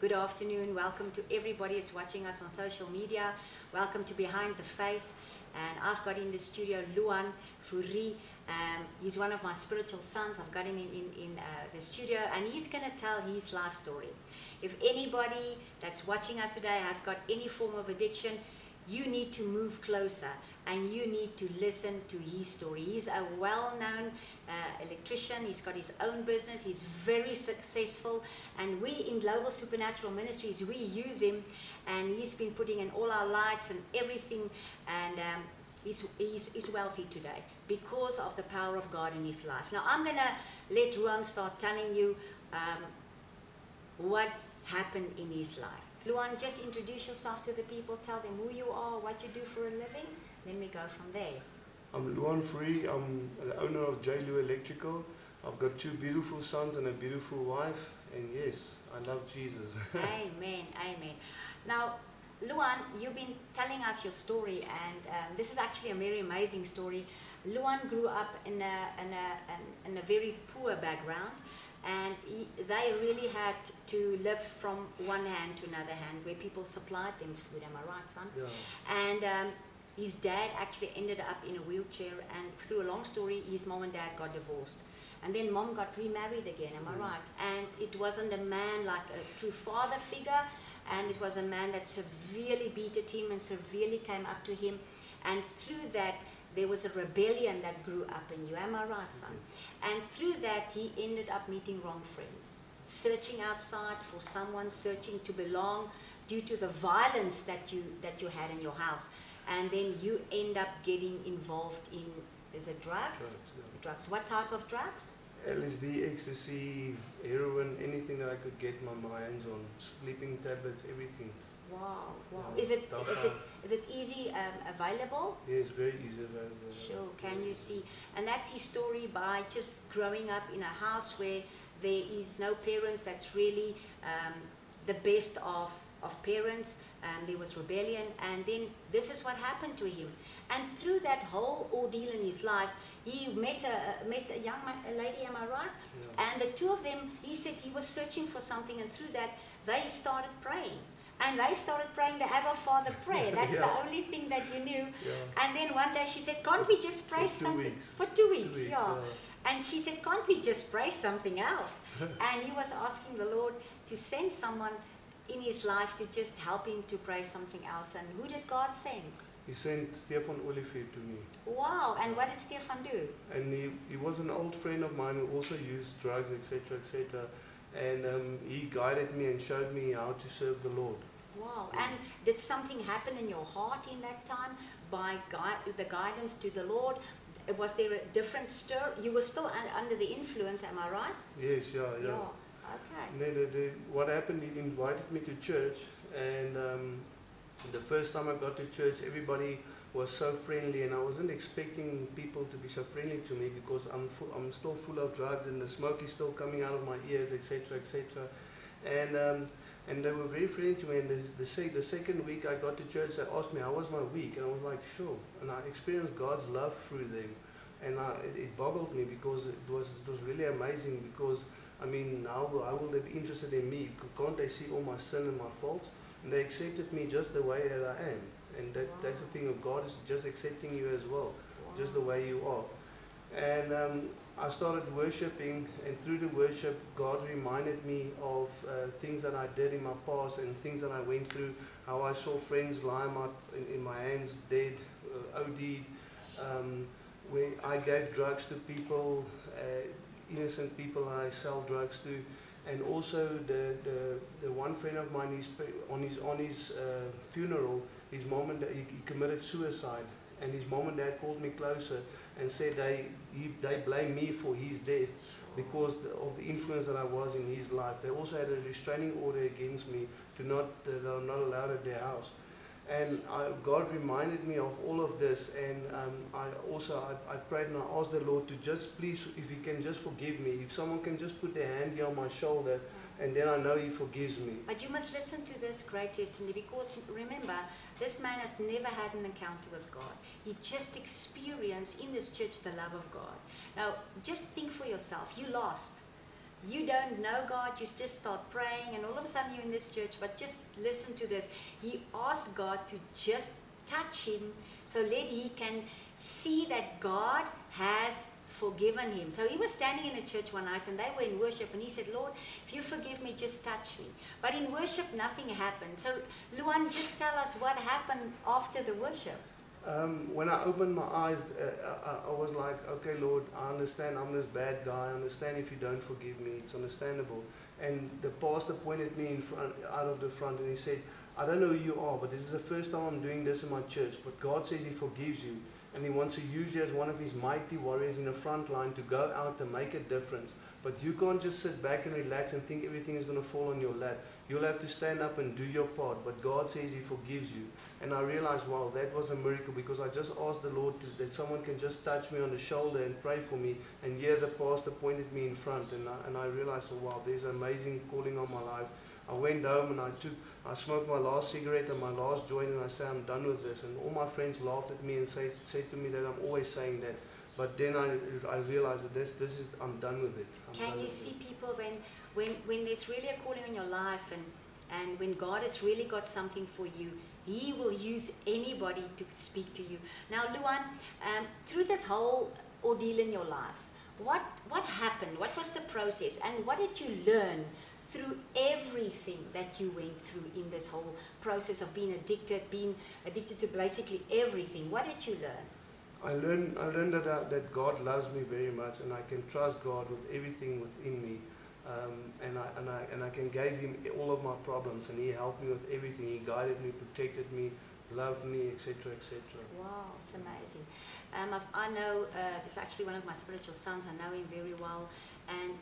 Good afternoon. Welcome to everybody who's watching us on social media. Welcome to Behind the Face. And I've got in the studio Luan Fourie. He's one of my spiritual sons. I've got him in the studio, and he's going to tell his life story. If anybody that's watching us today has got any form of addiction, you need to move closer and you need to listen to his story. He's a well-known electrician. He's got his own business. He's very successful, and we in Global Supernatural Ministries, we use him, and he's been putting in all our lights and everything, and he's wealthy today because of the power of God in his life. Now I'm gonna let Luan start telling you what happened in his life. Luan, just introduce yourself to the people, tell them who you are, what you do for a living, then we go from there. I'm Luan Fourie. I'm the owner of J. Lou Electrical. I've got 2 beautiful sons and a beautiful wife, and yes, I love Jesus. Amen, amen. Now, Luan, you've been telling us your story, and this is actually a very amazing story. Luan grew up in a very poor background, and they really had to live from one hand to another hand, where people supplied them food. Am I right, son? Yeah. And his dad actually ended up in a wheelchair, and through a long story, his mom and dad got divorced. And then mom got remarried again, am I right? And it wasn't a man like a true father figure, and it was a man that severely beat at him and severely came up to him. And through that, there was a rebellion that grew up in you, am I right, son? And through that, he ended up meeting wrong friends, searching outside for someone, searching to belong due to the violence that you had in your house. And then you end up getting involved in, is it drugs? Drugs. What type of drugs? LSD, ecstasy, heroin, anything that I could get my hands on, sleeping tablets, everything. Wow, wow. Yeah. Is it easy available? Yes, very easy available. Sure, can you see? And that's his story by just growing up in a house where there is no parents. That's really the best of parents. There was rebellion, and then this is what happened to him. And through that whole ordeal in his life, he met a young lady, am I right? Yeah. And the two of them, he said he was searching for something, and through that, they started praying. And they started praying the Abba Father prayer. That's the only thing that you knew. Yeah. And then one day she said, can't we just pray something? For 2 weeks, yeah. And she said, can't we just pray something else? And he was asking the Lord to send someone in his life to just help him to pray something else. And who did God send? He sent Stefan Olivier to me. Wow, and what did Stefan do? And he was an old friend of mine who also used drugs, etc., etc. And he guided me and showed me how to serve the Lord. Wow, and did something happen in your heart in that time by the guidance to the Lord? Was there a different stir? You were still under the influence, am I right? Yes, yeah. Okay. And then what happened, he invited me to church, and the first time I got to church, everybody was so friendly, and I wasn't expecting people to be so friendly to me because I'm still full of drugs, and the smoke is still coming out of my ears, etc., etc. And they were very friendly to me, and the second week I got to church, they asked me how was my week, and I was like, sure. And I experienced God's love through them, and it boggled me because it was really amazing, because I mean, how will they be interested in me? Can't they see all my sin and my faults? And they accepted me just the way that I am, and that's the thing of God, is just accepting you as well, just the way you are. And I started worshiping, and through the worship, God reminded me of things that I did in my past and things that I went through, how I saw friends lie in my hands, dead, OD'd, where I gave drugs to people, innocent people I sell drugs to, and also the one friend of mine, on his funeral, his mom and dad, he committed suicide. And his mom and dad called me closer and said they blame me for his death because of the influence that I was in his life. They also had a restraining order against me that I'm not allowed at their house. And God reminded me of all of this, and I prayed and I asked the Lord to just please, if He can just forgive me. If someone can just put their hand here on my shoulder, and then I know He forgives me. But you must listen to this great testimony, because remember, this man has never had an encounter with God. He just experienced in this church the love of God. Now, just think for yourself. You lost. You don't know God, you just start praying, and all of a sudden you're in this church. But just listen to this. He asked God to just touch him so that he can see that God has forgiven him. So he was standing in a church one night and they were in worship, and he said, Lord, if you forgive me, just touch me. But in worship, nothing happened. So Luan, just tell us what happened after the worship. When I opened my eyes, I was like, okay, Lord, I understand I'm this bad guy. I understand if you don't forgive me, it's understandable. And the pastor pointed me in front, out of the front, and he said, I don't know who you are, but this is the first time I'm doing this in my church. But God says he forgives you, and he wants to use you as one of his mighty warriors in the front line to go out and make a difference. But you can't just sit back and relax and think everything is going to fall on your lap. You'll have to stand up and do your part. But God says he forgives you. And I realized, wow, that was a miracle, because I just asked the Lord that someone can just touch me on the shoulder and pray for me. And here the pastor pointed me in front, and I realized, oh, wow, there's an amazing calling on my life. I went home and I smoked my last cigarette and my last joint, and I said, I'm done with this. And all my friends laughed at me and said to me that I'm always saying that. But then I realized that this is, I'm done with it. Can you see people when there's really a calling on your life, and when God has really got something for you, he will use anybody to speak to you. Now, Luan, through this whole ordeal in your life, what happened? What was the process? And what did you learn through everything that you went through in this whole process of being addicted to basically everything? What did you learn? I learned that God loves me very much, and I can trust God with everything within me, and I can give him all of my problems, and he helped me with everything. He guided me, protected me, loved me, etc., etc. Wow, it's amazing. I know it's actually one of my spiritual sons. I know him very well, and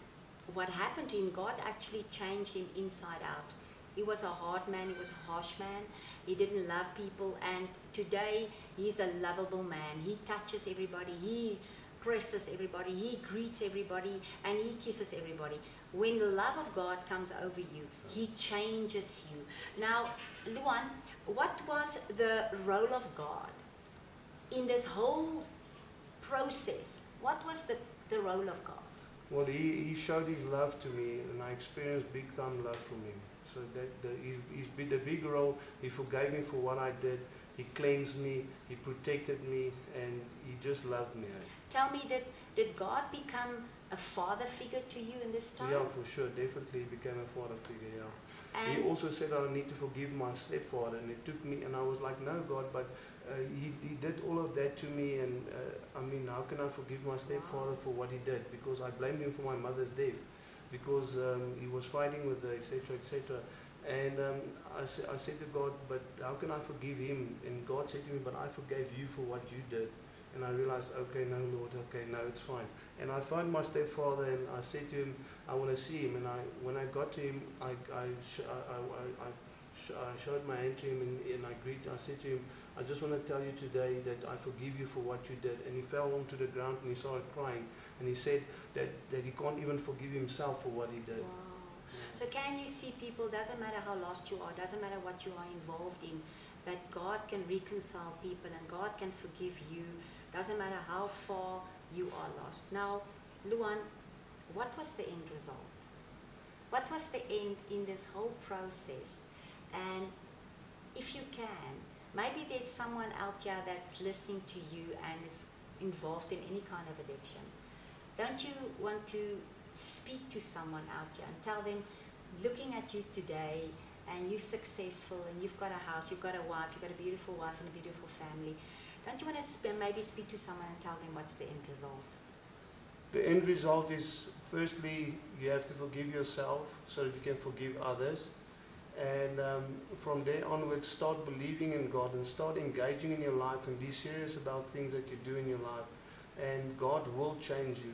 what happened to him, God actually changed him inside out. He was a hard man, he was a harsh man, he didn't love people, and today he's a lovable man. He touches everybody, he presses everybody, he greets everybody, and he kisses everybody. When the love of God comes over you, he changes you. Now, Luan, what was the role of God in this whole process? What was the role of God? Well, he showed his love to me, and I experienced big time love from him. So he's the big role. He forgave me for what I did. He cleansed me. He protected me, and he just loved me. Tell me, did God become a father figure to you in this time? Yeah, for sure. Definitely he became a father figure, yeah. And he also said I need to forgive my stepfather, and it took me, and I was like, no, God, but he did all of that to me, and I mean, how can I forgive my stepfather for what he did? Because I blamed him for my mother's death, because he was fighting with her, etc., etc. And I said to God, but how can I forgive him? And God said to me, but I forgave you for what you did. And I realized, okay, no, Lord, okay, no, it's fine. And I found my stepfather, and I said to him, I want to see him. And when I got to him, I showed my hand to him, and I said to him, I just want to tell you today that I forgive you for what you did. And he fell onto the ground and he started crying. And he said that he can't even forgive himself for what he did. Wow. So can you see, people, doesn't matter how lost you are, doesn't matter what you are involved in, that God can reconcile people and God can forgive you, doesn't matter how far you are lost. Now, Luan, what was the end result? What was the end in this whole process? And if you can, maybe there's someone out there that's listening to you and is involved in any kind of addiction. Don't you want to speak to someone out there and tell them, looking at you today, and you're successful, and you've got a house, you've got a wife, you've got a beautiful wife and a beautiful family. Don't you want to maybe speak to someone and tell them what's the end result? The end result is, firstly, you have to forgive yourself so that you can forgive others. And from there onwards, start believing in God and start engaging in your life and be serious about things that you do in your life. And God will change you.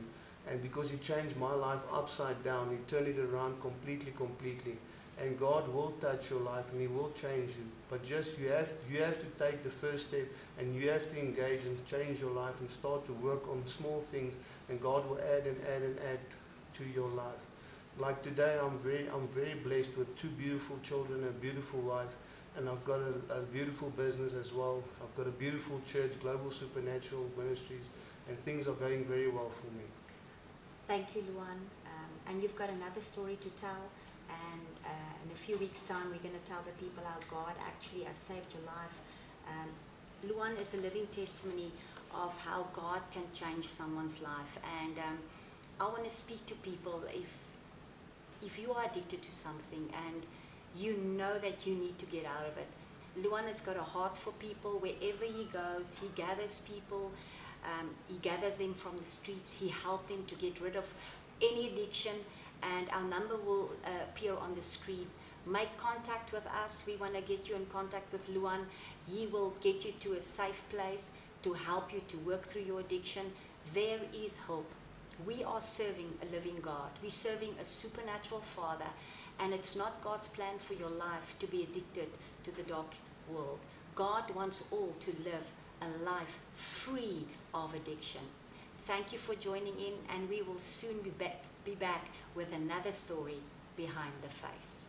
And because he changed my life upside down, he turned it around completely. And God will touch your life and he will change you. But just you have to take the first step, and you have to engage and change your life and start to work on small things, and God will add and add and add to your life. Like today, I'm very blessed with 2 beautiful children and a beautiful wife, and I've got a beautiful business as well. I've got a beautiful church, Global Supernatural Ministries, and things are going very well for me. Thank you, Luan. and you've got another story to tell. And in a few weeks' time, we're going to tell the people how God actually has saved your life. Luan is a living testimony of how God can change someone's life. And I want to speak to people, if you are addicted to something and you know that you need to get out of it. Luan has got a heart for people. Wherever he goes, he gathers people. He gathers them from the streets. He helps them to get rid of any addiction. And our number will appear on the screen. Make contact with us. We want to get you in contact with Luan. He will get you to a safe place to help you to work through your addiction. There is hope. We are serving a living God. We're serving a supernatural Father. And it's not God's plan for your life to be addicted to the dark world. God wants all to live a life free of addiction. Thank you for joining in, and we will soon be back with another story behind the face.